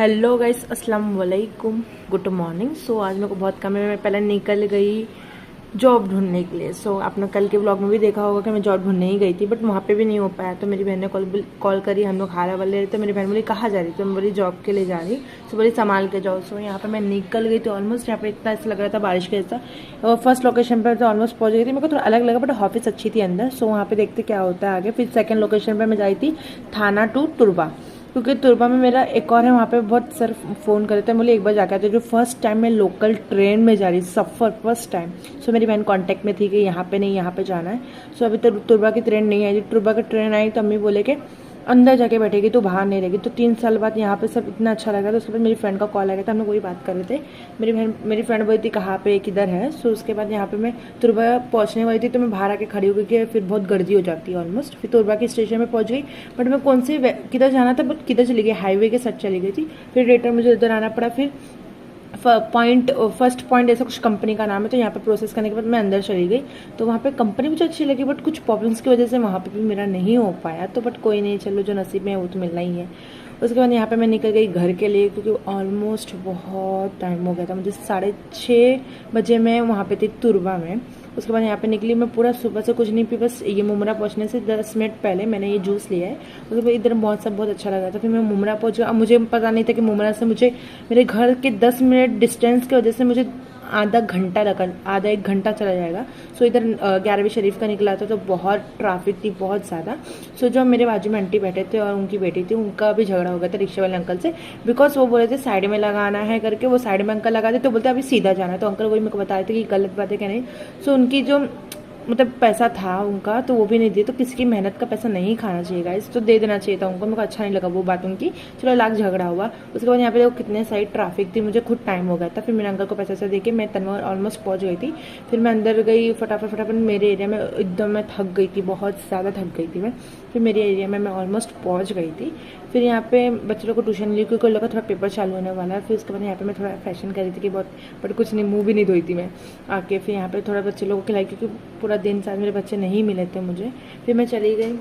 Hello guys, अस्सलाम वालेकुम, good morning. सो आज मेरे को बहुत काम है। मैं पहले निकल गई जॉब ढूंढने के लिए। सो आपने कल के ब्लॉग में भी देखा होगा कि मैं जॉब ढूंढने ही गई थी, बट वहाँ पे भी नहीं हो पाया। तो मेरी बहन ने कॉल करी, हम लोग खाना वाले। तो मेरी बहन बोली कहाँ जा रही? तो मैं बोली जॉब के लिए जा रही। सो बोली संभाल के जाओ। सो यहाँ पे मैं निकल गई तो ऑलमोस्ट यहाँ पे इतना ऐसा लग रहा था बारिश के जैसा। और फर्स्ट लोकेशन पर तो ऑलमोस्ट पहुँच गई थी। मेरे को थोड़ा अलग लगा, बट ऑफिस अच्छी थी अंदर। सो वहाँ पे देखते क्या होता है आगे। फिर सेकंड लोकेशन पर मैं जाई थी थाना टू तुरबा, क्योंकि तुरबा में मेरा एक और है, वहाँ पे बहुत सर फ़ोन करे थे, बोले एक बार जाके आते। जो फर्स्ट टाइम मैं लोकल ट्रेन में जा रही, सफ़र फर्स्ट टाइम। सो मेरी बहन कांटेक्ट में थी कि यहाँ पे नहीं, यहाँ पे जाना है। सो अभी तक तुरबा की ट्रेन नहीं आई। तुरबा की ट्रेन आई तो अम्मी बोले कि अंदर जाके बैठेगी तो बाहर नहीं रहेगी। तो 3 साल बाद यहाँ पे सब इतना अच्छा लगा। तो उसके बाद मेरी फ्रेंड का कॉल आ गया था, हम लोग वही बात कर रहे थे। मेरी फ्रेंड बोली थी कहाँ पे किधर है। सो उसके बाद यहाँ पे मैं तुरबा पहुँचने वाली थी, तो मैं बाहर आके खड़ी हो गई कि फिर बहुत गर्दी हो जाती है ऑलमोस्ट। फिर तुरबा के स्टेशन में पहुँच गई, बट मैं कौन से किधर जाना था, बट किधर चली गई, हाईवे के साथ चली गई थी। फिर रिटर्न मुझे उधर आना पड़ा। फिर फर्स्ट पॉइंट ऐसा कुछ कंपनी का नाम है। तो यहाँ पे प्रोसेस करने के बाद मैं अंदर चली गई। तो वहाँ पे कंपनी मुझे अच्छी लगी, बट कुछ प्रॉब्लम्स की वजह से वहाँ पे भी मेरा नहीं हो पाया। तो बट कोई नहीं, चलो जो नसीब में है वो तो मिलना ही है। उसके बाद यहाँ पे मैं निकल गई घर के लिए, क्योंकि ऑलमोस्ट बहुत टाइम हो गया था। मुझे 6:30 बजे मैं वहाँ पे थी तुरबा में। उसके बाद यहाँ पे निकली। मैं पूरा सुबह से कुछ नहीं पी, बस ये मुमरा पहुँचने से 10 मिनट पहले मैंने ये जूस लिया है। उसके बाद इधर बहुत अच्छा लगा था। फिर मैं मुमरा पहुँच गया। अब मुझे पता नहीं था कि मुमरा से मुझे मेरे घर के 10 मिनट डिस्टेंस की वजह से मुझे आधा एक घंटा चला जाएगा। सो इधर 11वीं शरीफ का निकला था, तो बहुत ट्रैफिक थी, बहुत ज़्यादा। सो जो मेरे बाजू में आंटी बैठे थे और उनकी बेटी थी, उनका भी झगड़ा हो गया था रिक्शे वाले अंकल से, बिकॉज वो बोले थे साइड में लगाना है करके। वो साइड में अंकल लगा थे, तो बोलते अभी सीधा जाना है। तो अंकल वही मेरे को बता रहे थे कि गलत बात है क्या नहीं। सो उनकी जो मतलब पैसा था उनका, तो वो भी नहीं दिए। तो किसी की मेहनत का पैसा नहीं खाना चाहिए गाइस, तो दे देना चाहिए था उनको। मेरे को अच्छा नहीं लगा वो बात उनकी। चलो लाख झगड़ा हुआ। उसके बाद यहाँ पे देखो कितने सारी ट्रैफिक थी, मुझे खुद टाइम हो गया था। फिर मेरे अंकल को पैसा दे के मैं तनवर ऑलमोस्ट पहुँच गई थी। फिर मैं अंदर गई फटाफट। मेरे एरिया में एकदम मैं थक गई थी, बहुत ज़्यादा थक गई थी मैं। फिर मेरे एरिया में मैं ऑलमोस्ट पहुँच गई थी। फिर यहाँ पे बच्चों लोग को ट्यूशन ली, क्योंकि उन लोग का थोड़ा पेपर चालू होने वाला है। फिर उसके बाद यहाँ पे मैं थोड़ा फैशन कर रही थी कि बहुत, बट कुछ नहीं, मुँह भी नहीं धोई थी मैं आके। फिर यहाँ पे थोड़ा बच्चे लोगों को खिलाई, क्योंकि पूरा दिन साथ मेरे बच्चे नहीं मिले थे मुझे। फिर मैं चली गई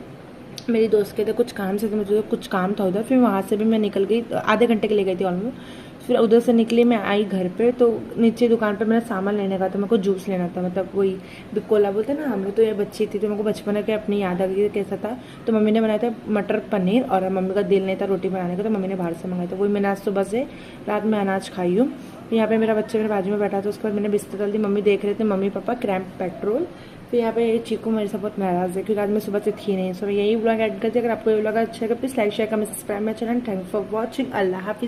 मेरी दोस्त के थे कुछ काम से, तो मुझे कुछ काम था उधर। फिर वहाँ से भी मैं निकल गई, आधे घंटे के लिए गई थी ऑलमोस्ट। फिर उधर से निकली, मैं आई घर पे। तो नीचे दुकान पे मेरा सामान लेने का था, मेरे को जूस लेना था, मतलब वही बिकोला बोलते ना हम लोग। तो ये बच्ची थी, तो मेरे को बचपन के अपनी याद आ गई कैसा था। तो मम्मी ने बनाया था मटर पनीर, और मम्मी का दिल नहीं था रोटी बनाने का, तो मम्मी ने बाहर से मंगाया था। वही मैंने आज सुबह से रात में अनाज खाई हूँ। यहाँ पे मेरा बच्चा मेरे बाजू में बैठा था। उसके बाद मैंने बिस्तर डाल दी। मम्मी देख रहे थे, मम्मी पापा क्रैम्प पेट्रोल। फिर यहाँ पे चीकू मेरे साथ बहुत नाराज है, क्योंकि आज मैं सुबह से थी नहीं। सो यही ब्लॉग ऐड करती है। अगर आपको ये ब्लॉग अच्छा लगा please like share comment subscribe my channel. Thanks for watching. अल्लाह हाफिज़।